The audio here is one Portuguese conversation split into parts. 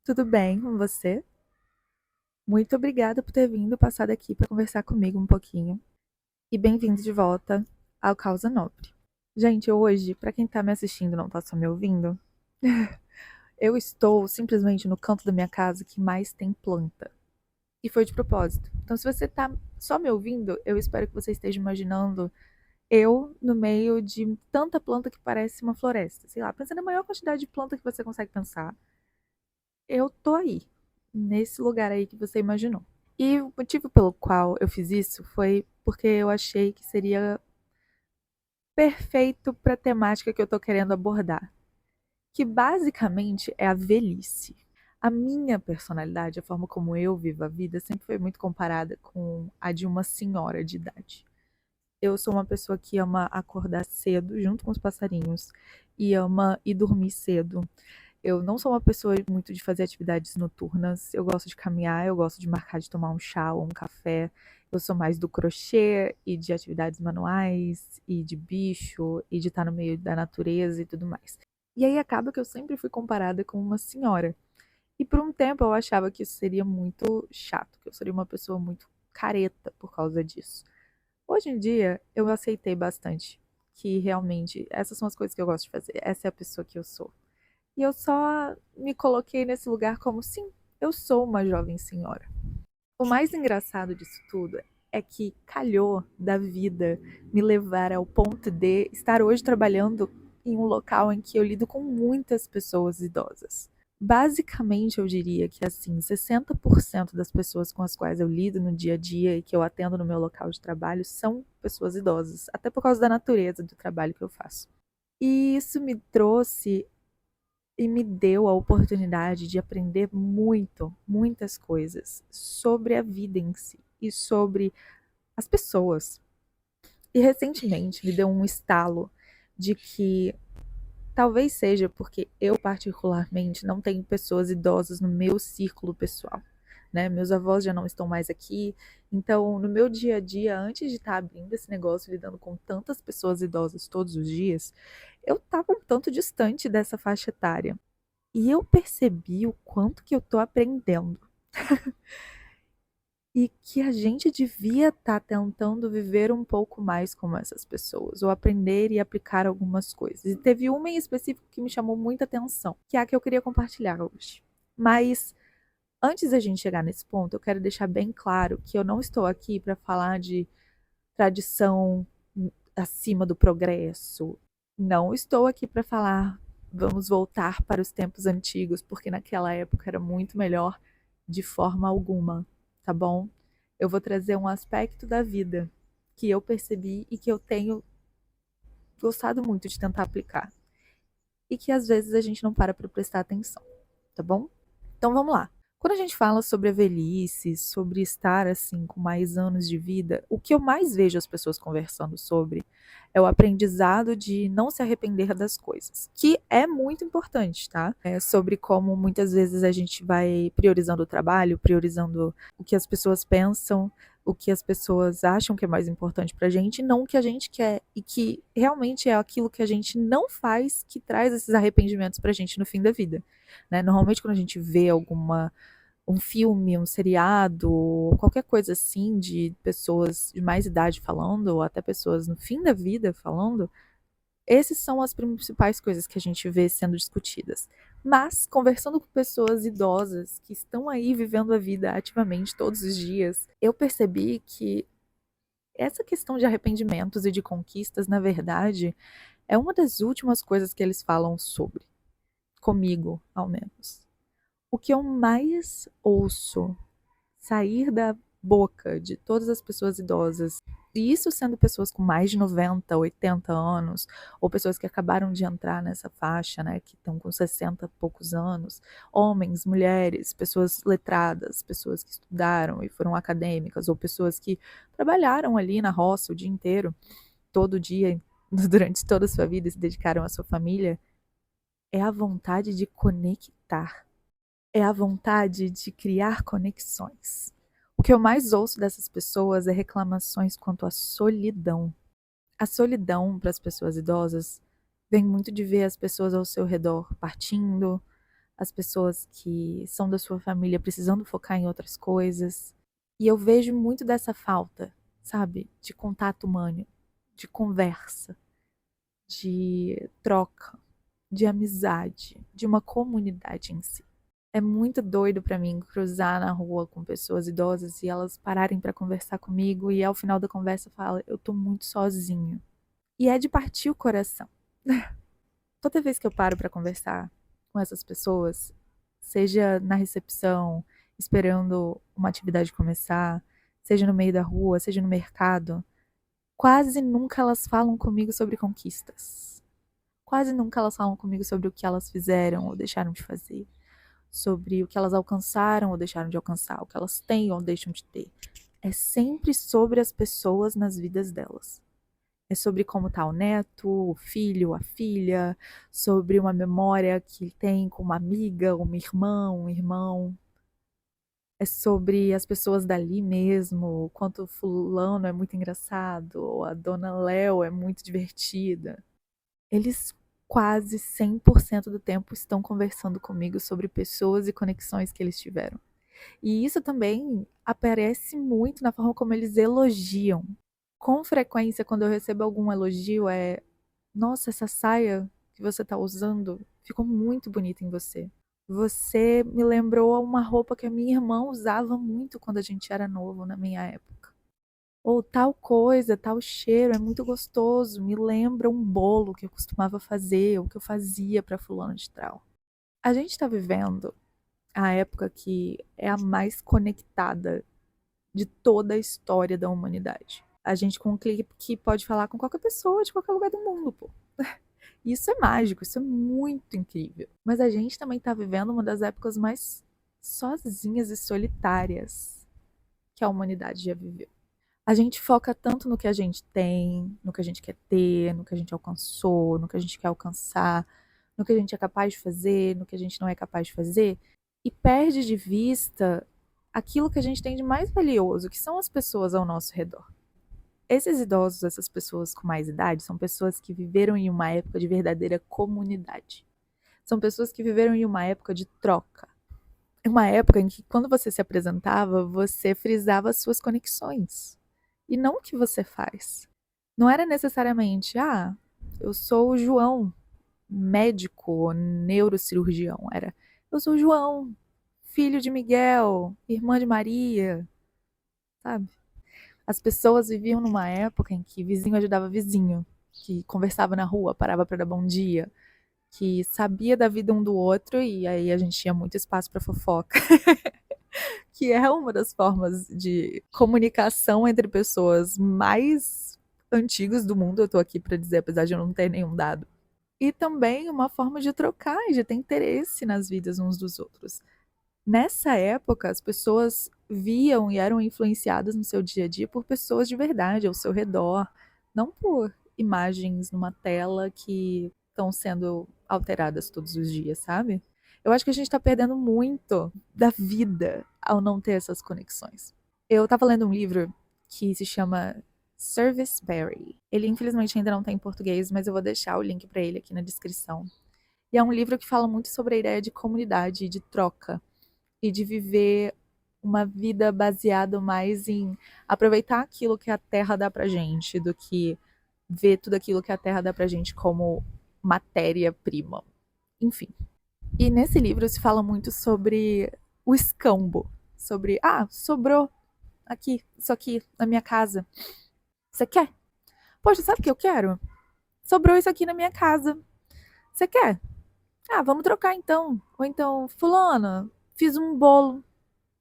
Tudo bem com você? Muito obrigada por ter vindo passar aqui para conversar comigo um pouquinho. E bem-vindo de volta ao Causa Nobre. Gente, hoje, para quem tá me assistindo e não tá só me ouvindo, eu estou simplesmente no canto da minha casa que mais tem planta. E foi de propósito. Então, se você tá só me ouvindo, eu espero que você esteja imaginando eu no meio de tanta planta que parece uma floresta. Sei lá, pensando na maior quantidade de planta que você consegue pensar. Eu tô aí, nesse lugar aí que você imaginou. E o motivo pelo qual eu fiz isso foi porque eu achei que seria perfeito para a temática que eu tô querendo abordar, que basicamente é a velhice. A minha personalidade, a forma como eu vivo a vida, sempre foi muito comparada com a de uma senhora de idade. Eu sou uma pessoa que ama acordar cedo, junto com os passarinhos, e ama ir dormir cedo. Eu não sou uma pessoa muito de fazer atividades noturnas. Eu gosto de caminhar, eu gosto de marcar de tomar um chá ou um café. Eu sou mais do crochê e de atividades manuais e de bicho e de estar no meio da natureza e tudo mais. E aí acaba que eu sempre fui comparada com uma senhora. E por um tempo eu achava que isso seria muito chato, que eu seria uma pessoa muito careta por causa disso. Hoje em dia eu aceitei bastante que realmente essas são as coisas que eu gosto de fazer. Essa é a pessoa que eu sou. E eu só me coloquei nesse lugar como, sim, eu sou uma jovem senhora. O mais engraçado disso tudo é que calhou da vida me levar ao ponto de estar hoje trabalhando em um local em que eu lido com muitas pessoas idosas. Basicamente, eu diria que assim, 60% das pessoas com as quais eu lido no dia a dia e que eu atendo no meu local de trabalho são pessoas idosas, até por causa da natureza do trabalho que eu faço. E isso me trouxe e me deu a oportunidade de aprender muito, muitas coisas sobre a vida em si e sobre as pessoas. E recentemente me deu um estalo de que talvez seja porque eu particularmente não tenho pessoas idosas no meu círculo pessoal. Né? Meus avós já não estão mais aqui, então no meu dia a dia, antes de estar abrindo esse negócio, lidando com tantas pessoas idosas todos os dias, eu estava um tanto distante dessa faixa etária. E eu percebi o quanto que eu tô aprendendo. E que a gente devia estar tentando viver um pouco mais como essas pessoas, ou aprender e aplicar algumas coisas. E teve uma em específico que me chamou muita atenção, que é a que eu queria compartilhar hoje. Mas antes da gente chegar nesse ponto, eu quero deixar bem claro que eu não estou aqui para falar de tradição acima do progresso. Não estou aqui para falar vamos voltar para os tempos antigos, porque naquela época era muito melhor de forma alguma, tá bom? Eu vou trazer um aspecto da vida que eu percebi e que eu tenho gostado muito de tentar aplicar. E que às vezes a gente não para prestar atenção, tá bom? Então vamos lá. Quando a gente fala sobre a velhice, sobre estar assim com mais anos de vida, o que eu mais vejo as pessoas conversando sobre é o aprendizado de não se arrepender das coisas, que é muito importante, tá? É sobre como muitas vezes a gente vai priorizando o trabalho, priorizando o que as pessoas pensam, o que as pessoas acham que é mais importante pra gente, não o que a gente quer, e que realmente é aquilo que a gente não faz que traz esses arrependimentos pra gente no fim da vida. Né? Normalmente, quando a gente vê um filme, um seriado, qualquer coisa assim de pessoas de mais idade falando, ou até pessoas no fim da vida falando, essas são as principais coisas que a gente vê sendo discutidas. Mas, conversando com pessoas idosas que estão aí vivendo a vida ativamente todos os dias, eu percebi que essa questão de arrependimentos e de conquistas, na verdade, é uma das últimas coisas que eles falam sobre. Comigo, ao menos. O que eu mais ouço sair da boca de todas as pessoas idosas, e isso sendo pessoas com mais de 90, 80 anos, ou pessoas que acabaram de entrar nessa faixa, né, que estão com 60 e poucos anos, homens, mulheres, pessoas letradas, pessoas que estudaram e foram acadêmicas, ou pessoas que trabalharam ali na roça o dia inteiro, todo dia, durante toda a sua vida, e se dedicaram à sua família, é a vontade de conectar, é a vontade de criar conexões. O que eu mais ouço dessas pessoas é reclamações quanto à solidão. A solidão para as pessoas idosas vem muito de ver as pessoas ao seu redor partindo, as pessoas que são da sua família precisando focar em outras coisas. E eu vejo muito dessa falta, sabe? De contato humano, de conversa, de troca, de amizade, de uma comunidade em si. É muito doido pra mim cruzar na rua com pessoas idosas e elas pararem pra conversar comigo e ao final da conversa fala, eu tô muito sozinho. E é de partir o coração. Toda vez que eu paro pra conversar com essas pessoas, seja na recepção, esperando uma atividade começar, seja no meio da rua, seja no mercado, quase nunca elas falam comigo sobre conquistas. Quase nunca elas falam comigo sobre o que elas fizeram ou deixaram de fazer, sobre o que elas alcançaram ou deixaram de alcançar, o que elas têm ou deixam de ter. É sempre sobre as pessoas nas vidas delas. É sobre como tá o neto, o filho, a filha, sobre uma memória que tem com uma amiga, uma irmã, um irmão. É sobre as pessoas dali mesmo, o quanto fulano é muito engraçado, ou a dona Léo é muito divertida. Eles quase 100% do tempo estão conversando comigo sobre pessoas e conexões que eles tiveram. E isso também aparece muito na forma como eles elogiam. Com frequência, quando eu recebo algum elogio, nossa, essa saia que você tá usando ficou muito bonita em você. Você me lembrou uma roupa que a minha irmã usava muito quando a gente era novo, na minha época. Ou tal coisa, tal cheiro é muito gostoso, me lembra um bolo que eu costumava fazer, ou que eu fazia para fulano de tal. A gente tá vivendo a época que é a mais conectada de toda a história da humanidade. A gente com um clique pode falar com qualquer pessoa de qualquer lugar do mundo, pô. Isso é mágico, isso é muito incrível. Mas a gente também tá vivendo uma das épocas mais sozinhas e solitárias que a humanidade já viveu. A gente foca tanto no que a gente tem, no que a gente quer ter, no que a gente alcançou, no que a gente quer alcançar, no que a gente é capaz de fazer, no que a gente não é capaz de fazer, e perde de vista aquilo que a gente tem de mais valioso, que são as pessoas ao nosso redor. Esses idosos, essas pessoas com mais idade, são pessoas que viveram em uma época de verdadeira comunidade. São pessoas que viveram em uma época de troca. Uma época em que, quando você se apresentava, você frisava as suas conexões. E não o que você faz. Não era necessariamente, eu sou o João, médico ou neurocirurgião. Era, eu sou o João, filho de Miguel, irmã de Maria, sabe? As pessoas viviam numa época em que vizinho ajudava vizinho, que conversava na rua, parava para dar bom dia, que sabia da vida um do outro e aí a gente tinha muito espaço para fofoca. Que é uma das formas de comunicação entre pessoas mais antigas do mundo, eu tô aqui para dizer, apesar de eu não ter nenhum dado. E também uma forma de trocar e de ter interesse nas vidas uns dos outros. Nessa época, as pessoas viam e eram influenciadas no seu dia a dia por pessoas de verdade ao seu redor, não por imagens numa tela que estão sendo alteradas todos os dias, sabe? Eu acho que a gente está perdendo muito da vida ao não ter essas conexões. Eu estava lendo um livro que se chama Service Berry. Ele infelizmente ainda não tem em português, mas eu vou deixar o link para ele aqui na descrição. E é um livro que fala muito sobre a ideia de comunidade, de troca e de viver uma vida baseada mais em aproveitar aquilo que a terra dá pra gente, do que ver tudo aquilo que a terra dá pra gente como matéria-prima. Enfim. E nesse livro se fala muito sobre o escambo, sobre, sobrou aqui, isso aqui na minha casa. Você quer? Poxa, sabe o que eu quero? Sobrou isso aqui na minha casa. Você quer? Vamos trocar então. Ou então, fulana, fiz um bolo.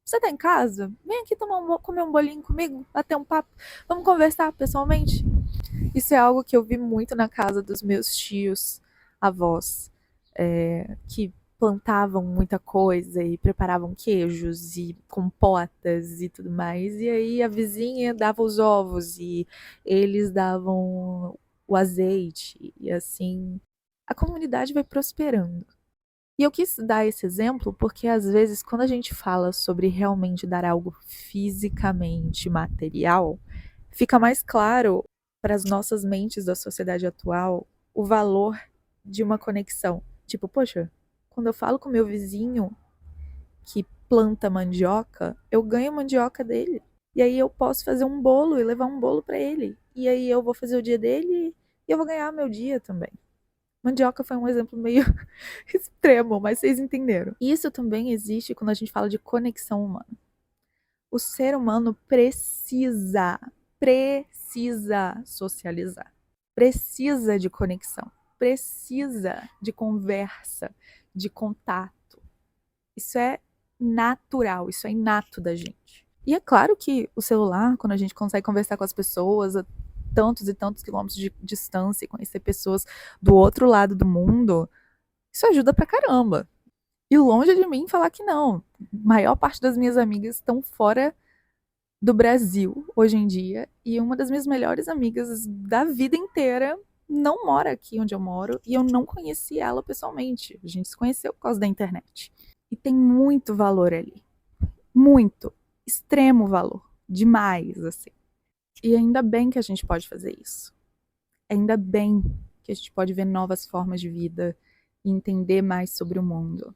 Você tá em casa? Vem aqui comer um bolinho comigo, bater um papo. Vamos conversar pessoalmente. Isso é algo que eu vi muito na casa dos meus tios, avós, que plantavam muita coisa e preparavam queijos e compotas e tudo mais. E aí a vizinha dava os ovos e eles davam o azeite. E assim, a comunidade vai prosperando. E eu quis dar esse exemplo porque, às vezes, quando a gente fala sobre realmente dar algo fisicamente material, fica mais claro para as nossas mentes da sociedade atual o valor de uma conexão. Tipo, poxa, quando eu falo com meu vizinho que planta mandioca, eu ganho mandioca dele. E aí eu posso fazer um bolo e levar um bolo para ele. E aí eu vou fazer o dia dele e eu vou ganhar meu dia também. Mandioca foi um exemplo meio extremo, mas vocês entenderam. Isso também existe quando a gente fala de conexão humana. O ser humano precisa socializar. Precisa de conexão. Precisa de conversa, de contato. Isso é natural, isso é inato da gente. E é claro que o celular, quando a gente consegue conversar com as pessoas a tantos e tantos quilômetros de distância e conhecer pessoas do outro lado do mundo, isso ajuda pra caramba. E longe de mim falar que não. A maior parte das minhas amigas estão fora do Brasil hoje em dia. E uma das minhas melhores amigas da vida inteira não mora aqui onde eu moro. E eu não conheci ela pessoalmente. A gente se conheceu por causa da internet. E tem muito valor ali. Muito. Extremo valor. Demais, assim. E ainda bem que a gente pode fazer isso. Ainda bem que a gente pode ver novas formas de vida e entender mais sobre o mundo.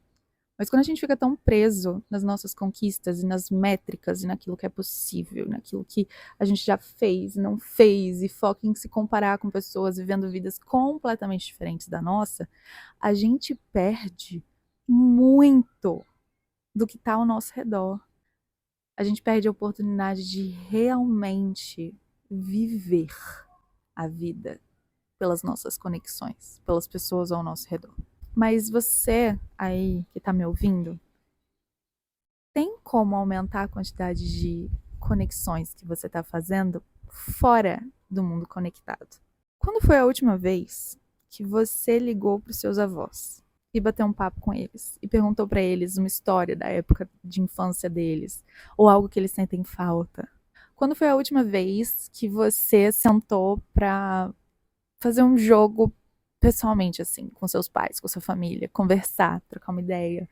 Mas quando a gente fica tão preso nas nossas conquistas e nas métricas e naquilo que é possível, naquilo que a gente já fez, não fez, e foca em se comparar com pessoas vivendo vidas completamente diferentes da nossa, a gente perde muito do que está ao nosso redor. A gente perde a oportunidade de realmente viver a vida pelas nossas conexões, pelas pessoas ao nosso redor. Mas você aí que tá me ouvindo, tem como aumentar a quantidade de conexões que você tá fazendo fora do mundo conectado? Quando foi a última vez que você ligou para os seus avós e bateu um papo com eles e perguntou para eles uma história da época de infância deles ou algo que eles sentem falta? Quando foi a última vez que você sentou para fazer um jogo pessoalmente, assim, com seus pais, com sua família, conversar, trocar uma ideia,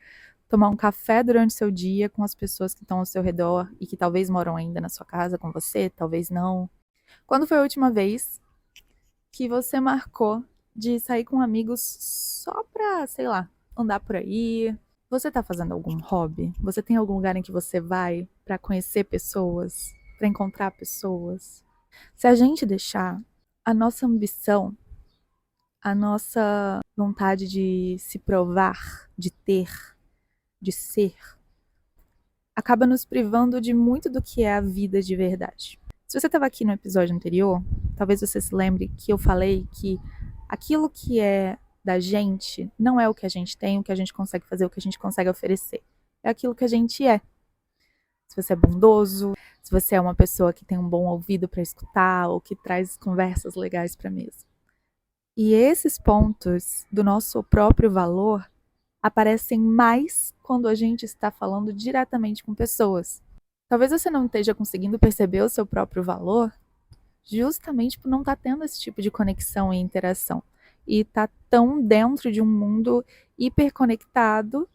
tomar um café durante o seu dia com as pessoas que estão ao seu redor e que talvez moram ainda na sua casa com você, talvez não? Quando foi a última vez que você marcou de sair com amigos só pra, sei lá, andar por aí? Você tá fazendo algum hobby? Você tem algum lugar em que você vai pra conhecer pessoas, pra encontrar pessoas? Se a gente deixar a nossa ambição, a nossa vontade de se provar, de ter, de ser, acaba nos privando de muito do que é a vida de verdade. Se você estava aqui no episódio anterior, talvez você se lembre que eu falei que aquilo que é da gente não é o que a gente tem, o que a gente consegue fazer, o que a gente consegue oferecer. É aquilo que a gente é. Se você é bondoso, se você é uma pessoa que tem um bom ouvido para escutar ou que traz conversas legais para a mesa. E esses pontos do nosso próprio valor aparecem mais quando a gente está falando diretamente com pessoas. Talvez você não esteja conseguindo perceber o seu próprio valor justamente por não estar tendo esse tipo de conexão e interação. E estar tão dentro de um mundo hiperconectado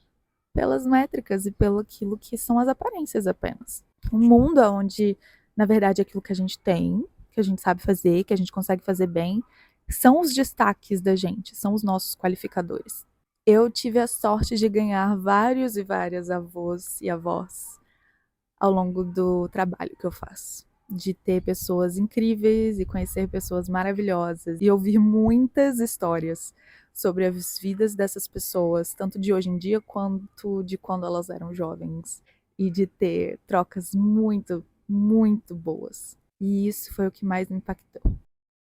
pelas métricas e pelo aquilo que são as aparências apenas. Um mundo onde, na verdade, aquilo que a gente tem, que a gente sabe fazer, que a gente consegue fazer bem, são os destaques da gente, são os nossos qualificadores. Eu tive a sorte de ganhar vários e várias avós e avós ao longo do trabalho que eu faço. De ter pessoas incríveis e conhecer pessoas maravilhosas e ouvir muitas histórias sobre as vidas dessas pessoas, tanto de hoje em dia quanto de quando elas eram jovens. E de ter trocas muito, muito boas. E isso foi o que mais me impactou.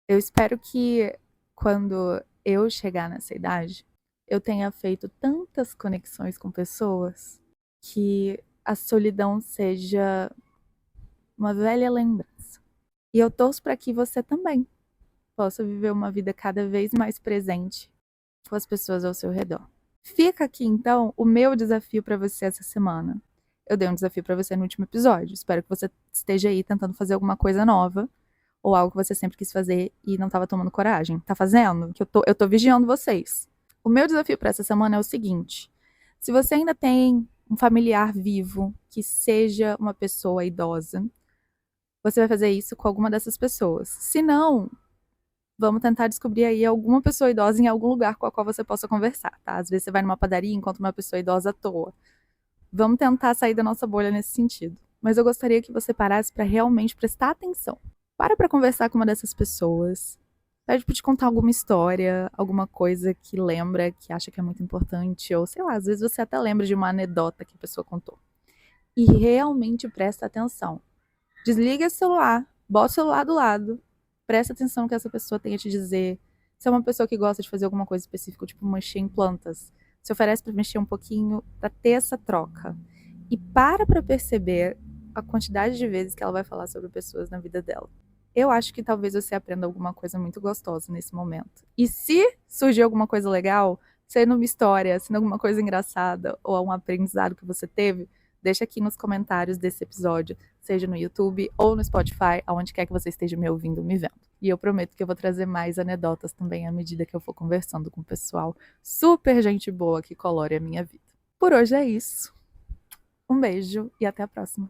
Eu espero que quando eu chegar nessa idade, eu tenha feito tantas conexões com pessoas que a solidão seja uma velha lembrança. E eu torço para que você também possa viver uma vida cada vez mais presente com as pessoas ao seu redor. Fica aqui então o meu desafio para você essa semana. Eu dei um desafio para você no último episódio. Espero que você esteja aí tentando fazer alguma coisa nova ou algo que você sempre quis fazer e não estava tomando coragem. Tá fazendo? Que eu tô vigiando vocês. O meu desafio para essa semana é o seguinte: se você ainda tem um familiar vivo que seja uma pessoa idosa, você vai fazer isso com alguma dessas pessoas. Se não, Vamos tentar descobrir aí alguma pessoa idosa em algum lugar com a qual você possa conversar, tá? Às vezes você vai numa padaria e encontra uma pessoa idosa à toa. Vamos tentar sair da nossa bolha nesse sentido. Mas eu gostaria que você parasse para realmente prestar atenção. Para conversar com uma dessas pessoas. Pede para te contar alguma história, alguma coisa que lembra, que acha que é muito importante, ou sei lá, às vezes você até lembra de uma anedota que a pessoa contou. E realmente presta atenção. Desliga o celular, bota o celular do lado, presta atenção no que essa pessoa tem a te dizer. Se é uma pessoa que gosta de fazer alguma coisa específica, tipo mexer em plantas, se oferece para mexer um pouquinho, para ter essa troca. E para perceber a quantidade de vezes que ela vai falar sobre pessoas na vida dela. Eu acho que talvez você aprenda alguma coisa muito gostosa nesse momento. E se surgir alguma coisa legal, sendo uma história, sendo alguma coisa engraçada ou um aprendizado que você teve, deixa aqui nos comentários desse episódio, seja no YouTube ou no Spotify, aonde quer que você esteja me ouvindo, me vendo. E eu prometo que eu vou trazer mais anedotas também à medida que eu for conversando com o pessoal super gente boa que colore a minha vida. Por hoje é isso. Um beijo e até a próxima.